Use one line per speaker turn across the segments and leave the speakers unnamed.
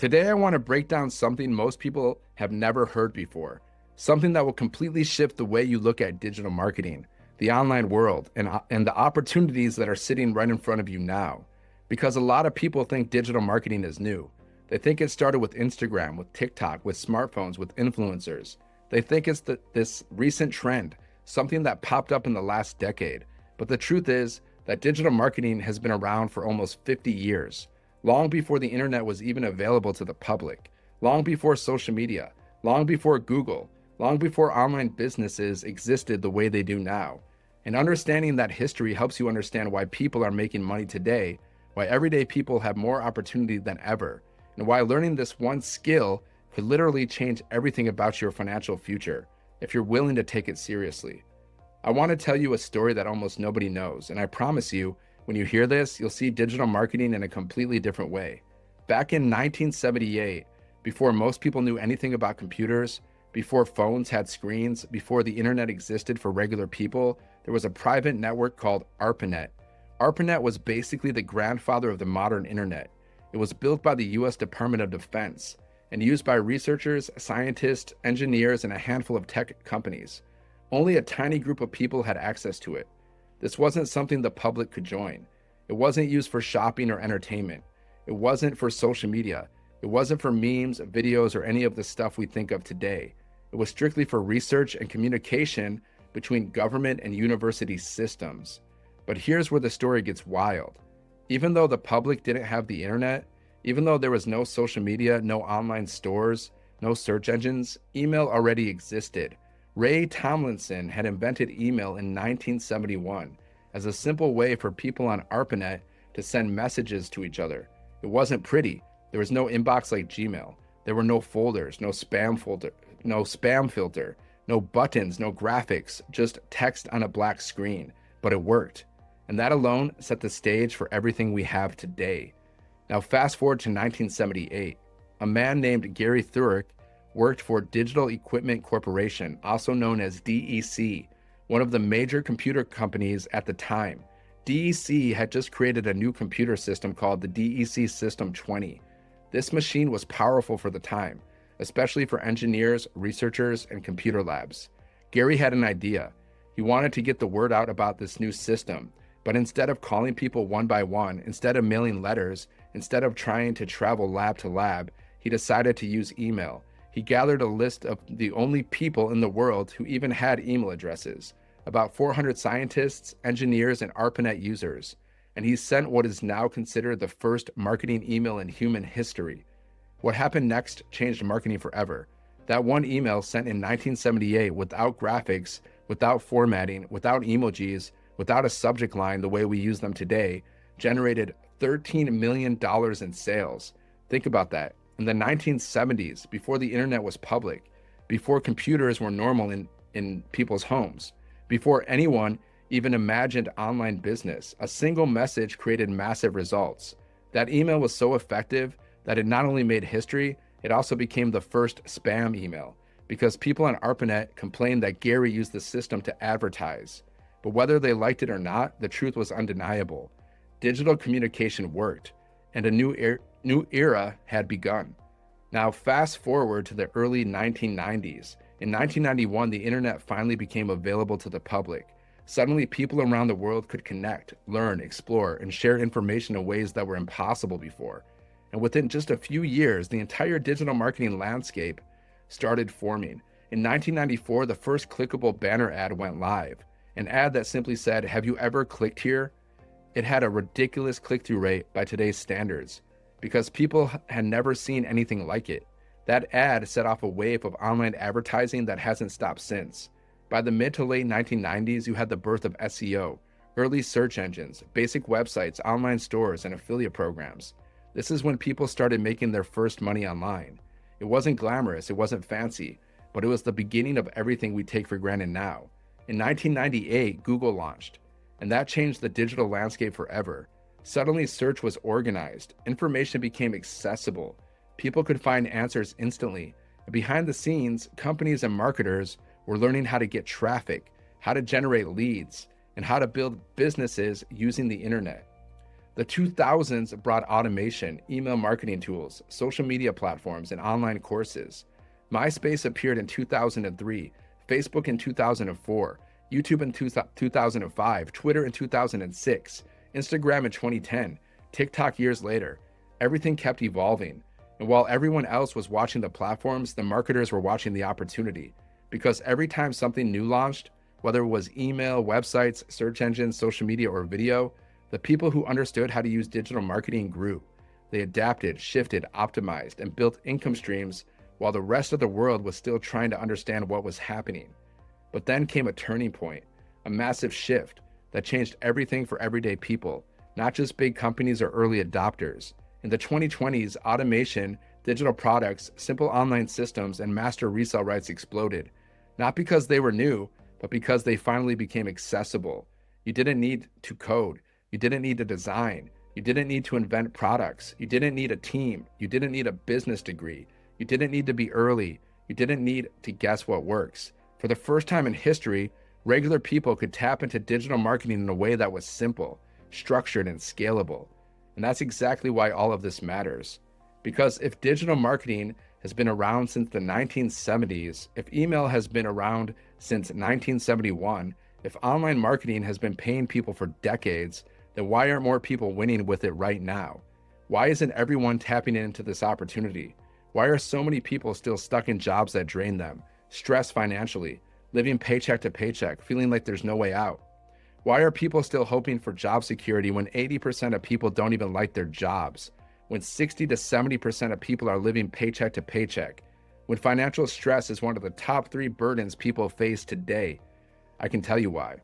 Today, I want to break down something most people have never heard before, something that will completely shift the way you look at digital marketing, the online world, and the opportunities that are sitting right in front of you now. Because a lot of people think digital marketing is new. They think it started with Instagram, with TikTok, with smartphones, with influencers. They think it's this recent trend, something that popped up in the last decade. But the truth is that digital marketing has been around for almost 50 years, long before the internet was even available to the public, long before social media, long before Google, long before online businesses existed the way they do now. And understanding that history helps you understand why people are making money today, why everyday people have more opportunity than ever, and why learning this one skill could literally change everything about your financial future if you're willing to take it seriously. I want to tell you a story that almost nobody knows, and I promise you, when you hear this, you'll see digital marketing in a completely different way. Back in 1978, before most people knew anything about computers, before phones had screens, before the internet existed for regular people, there was a private network called ARPANET. ARPANET was basically the grandfather of the modern internet. It was built by the US Department of Defense and used by researchers, scientists, engineers, and a handful of tech companies. Only a tiny group of people had access to it. This wasn't something the public could join. It wasn't used for shopping or entertainment. It wasn't for social media. It wasn't for memes, videos, or any of the stuff we think of today. It was strictly for research and communication between government and university systems. But here's where the story gets wild. Even though the public didn't have the internet, even though there was no social media, no online stores, no search engines, email already existed. Ray Tomlinson had invented email in 1971 as a simple way for people on ARPANET to send messages to each other. It wasn't pretty. There was no inbox like Gmail. There were no folders, no spam filter, no buttons, no graphics, just text on a black screen. But it worked. And that alone set the stage for everything we have today. Now fast forward to 1978. A man named Gary Thurek worked for Digital Equipment Corporation, also known as DEC, one of the major computer companies at the time. DEC had just created a new computer system called the DEC System 20. This machine was powerful for the time, especially for engineers, researchers, and computer labs. Gary had an idea. He wanted to get the word out about this new system, but instead of calling people one by one, instead of mailing letters, instead of trying to travel lab to lab, he decided to use email. He gathered a list of the only people in the world who even had email addresses, about 400 scientists, engineers, and ARPANET users, and he sent what is now considered the first marketing email in human history. What happened next changed marketing forever. That one email sent in 1978 without graphics, without formatting, without emojis, without a subject line the way we use them today, generated $13 million in sales. Think about that. In the 1970s, before the internet was public, before computers were normal in people's homes, before anyone even imagined online business, a single message created massive results. That email was so effective that it not only made history, it also became the first spam email, because people on ARPANET complained that Gary used the system to advertise. But whether they liked it or not, the truth was undeniable. Digital communication worked, and a new era had begun. Now fast forward to the early 1990s. In 1991, the internet finally became available to the public. Suddenly, people around the world could connect, learn, explore, and share information in ways that were impossible before. And within just a few years, the entire digital marketing landscape started forming. In 1994, the first clickable banner ad went live, an ad that simply said, "Have you ever clicked here?" It had a ridiculous click-through rate by today's standards, because people had never seen anything like it. That ad set off a wave of online advertising that hasn't stopped since. By the mid to late 1990s, you had the birth of SEO, early search engines, basic websites, online stores, and affiliate programs. This is when people started making their first money online. It wasn't glamorous, it wasn't fancy, but it was the beginning of everything we take for granted now. In 1998, Google launched, and that changed the digital landscape forever. Suddenly, search was organized, information became accessible, people could find answers instantly, and behind the scenes, companies and marketers were learning how to get traffic, how to generate leads, and how to build businesses using the internet. The 2000s brought automation, email marketing tools, social media platforms, and online courses. MySpace appeared in 2003, Facebook in 2004, YouTube in 2005, Twitter in 2006, Instagram in 2010, TikTok years later. Everything kept evolving. And while everyone else was watching the platforms, the marketers were watching the opportunity. Because every time something new launched, whether it was email, websites, search engines, social media, or video, the people who understood how to use digital marketing grew. They adapted, shifted, optimized, and built income streams while the rest of the world was still trying to understand what was happening. But then came a turning point, a massive shift that changed everything for everyday people, not just big companies or early adopters. In the 2020s, automation, digital products, simple online systems, and master resale rights exploded, not because they were new, but because they finally became accessible. You didn't need to code. You didn't need to design. You didn't need to invent products. You didn't need a team. You didn't need a business degree. You didn't need to be early. You didn't need to guess what works. For the first time in history, regular people could tap into digital marketing in a way that was simple, structured, and scalable. And that's exactly why all of this matters. Because if digital marketing has been around since the 1970s, if email has been around since 1971, if online marketing has been paying people for decades, then why aren't more people winning with it right now? Why isn't everyone tapping into this opportunity? Why are so many people still stuck in jobs that drain them, stressed financially, living paycheck to paycheck, feeling like there's no way out? Why are people still hoping for job security when 80% of people don't even like their jobs? When 60 to 70% of people are living paycheck to paycheck? When financial stress is one of the top 3 burdens people face today? I can tell you why.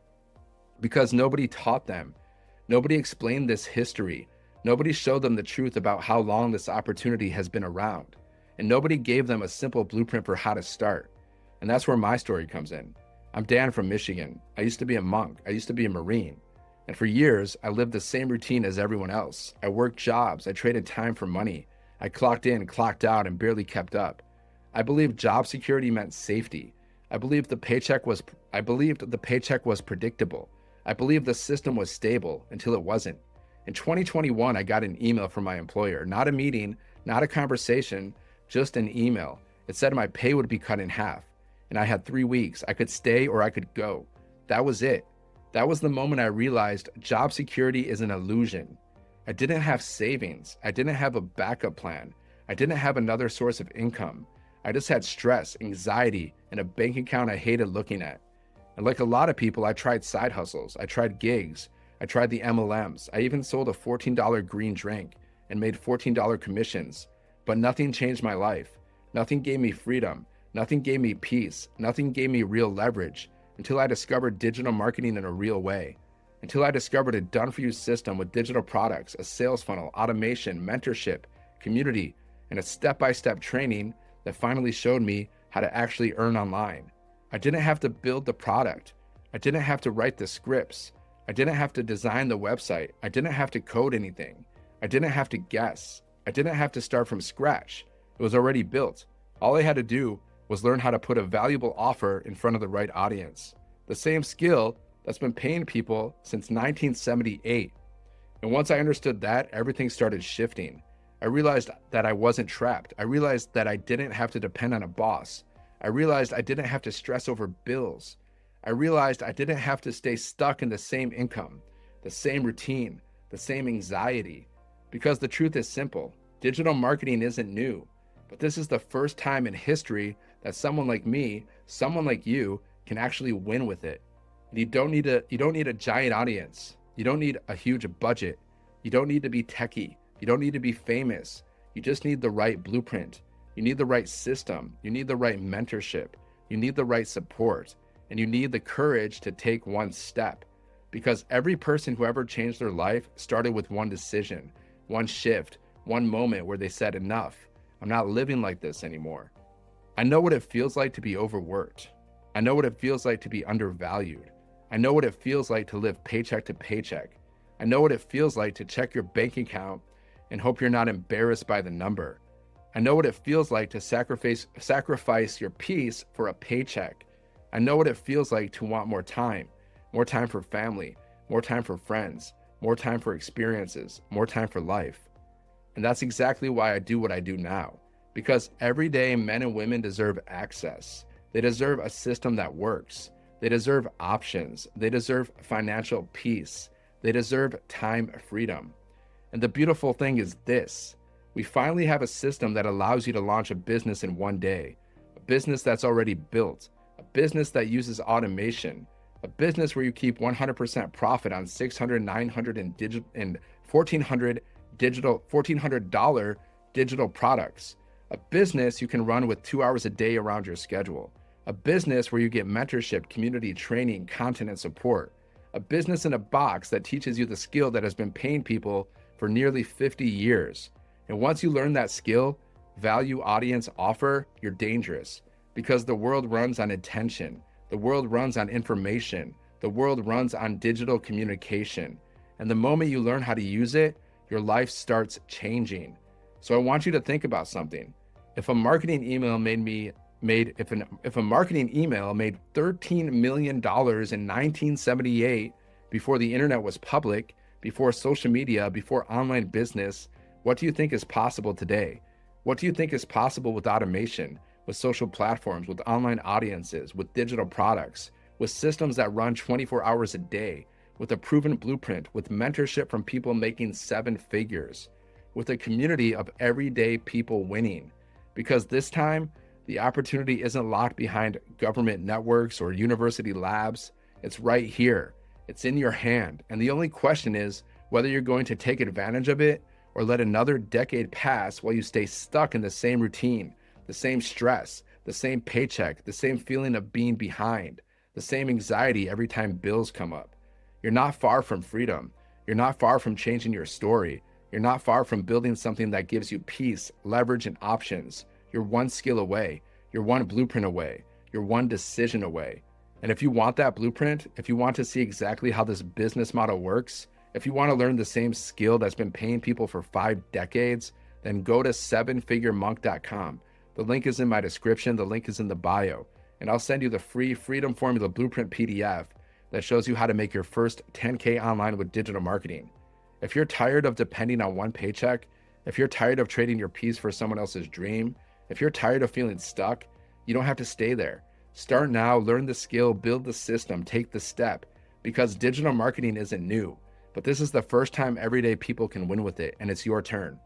Because nobody taught them. Nobody explained this history. Nobody showed them the truth about how long this opportunity has been around. And nobody gave them a simple blueprint for how to start. And that's where my story comes in. I'm Dan from Michigan. I used to be a monk. I used to be a Marine. And for years, I lived the same routine as everyone else. I worked jobs. I traded time for money. I clocked in, clocked out, and barely kept up. I believed job security meant safety. I believed the paycheck was predictable. I believed the system was stable until it wasn't. In 2021, I got an email from my employer, not a meeting, not a conversation, just an email. It said my pay would be cut in half, and I had 3 weeks. I could stay or I could go. That was it. That was the moment I realized job security is an illusion. I didn't have savings. I didn't have a backup plan. I didn't have another source of income. I just had stress, anxiety, and a bank account I hated looking at. And like a lot of people, I tried side hustles. I tried gigs. I tried the MLMs. I even sold a $14 green drink and made $14 commissions. But nothing changed my life. Nothing gave me freedom. Nothing gave me peace. Nothing gave me real leverage until I discovered digital marketing in a real way. Until I discovered a done-for-you system with digital products, a sales funnel, automation, mentorship, community, and a step-by-step training that finally showed me how to actually earn online. I didn't have to build the product. I didn't have to write the scripts. I didn't have to design the website. I didn't have to code anything. I didn't have to guess. I didn't have to start from scratch. It was already built. All I had to do was learn how to put a valuable offer in front of the right audience. The same skill that's been paying people since 1978. And once I understood that, everything started shifting. I realized that I wasn't trapped. I realized that I didn't have to depend on a boss. I realized I didn't have to stress over bills. I realized I didn't have to stay stuck in the same income, the same routine, the same anxiety. Because the truth is simple. Digital marketing isn't new, but this is the first time in history that someone like me, someone like you, can actually win with it. You don't need a giant audience. You don't need a huge budget. You don't need to be techie. You don't need to be famous. You just need the right blueprint. You need the right system. You need the right mentorship. You need the right support. And you need the courage to take one step. Because every person who ever changed their life started with one decision, one shift, one moment where they said, enough. I'm not living like this anymore. I know what it feels like to be overworked. I know what it feels like to be undervalued. I know what it feels like to live paycheck to paycheck. I know what it feels like to check your bank account and hope you're not embarrassed by the number. I know what it feels like to sacrifice your peace for a paycheck. I know what it feels like to want more time for family, more time for friends, more time for experiences, more time for life. And that's exactly why I do what I do now. Because everyday men and women deserve access. They deserve a system that works. They deserve options. They deserve financial peace. They deserve time freedom. And the beautiful thing is this: we finally have a system that allows you to launch a business in one day, a business that's already built, a business that uses automation, a business where you keep 100% profit on 600, 900, and $1,400 digital products, a business you can run with 2 hours a day around your schedule, a business where you get mentorship, community training, content, and support, a business in a box that teaches you the skill that has been paying people for nearly 50 years. And once you learn that skill, value, audience, offer, you're dangerous, because the world runs on attention. The world runs on information. The world runs on digital communication. And the moment you learn how to use it, your life starts changing. So I want you to think about something. If a marketing email made $13 million in 1978, before the internet was public, before social media, before online business, what do you think is possible today? What do you think is possible with automation, with social platforms, with online audiences, with digital products, with systems that run 24 hours a day, with a proven blueprint, with mentorship from people making 7 figures, with a community of everyday people winning? Because this time, the opportunity isn't locked behind government networks or university labs. It's right here. It's in your hand. And the only question is whether you're going to take advantage of it or let another decade pass while you stay stuck in the same routine, the same stress, the same paycheck, the same feeling of being behind, the same anxiety every time bills come up. You're not far from freedom. You're not far from changing your story. You're not far from building something that gives you peace, leverage, and options. You're one skill away. You're one blueprint away. You're one decision away. And if you want that blueprint, if you want to see exactly how this business model works, if you want to learn the same skill that's been paying people for 5 decades, then go to 7figuremonk.com. The link is in my description. The link is in the bio. And I'll send you the free Freedom Formula Blueprint PDF that shows you how to make your first 10K online with digital marketing. If you're tired of depending on one paycheck, if you're tired of trading your peace for someone else's dream, if you're tired of feeling stuck, you don't have to stay there. Start now, learn the skill, build the system, take the step, because digital marketing isn't new, but this is the first time everyday people can win with it, and it's your turn.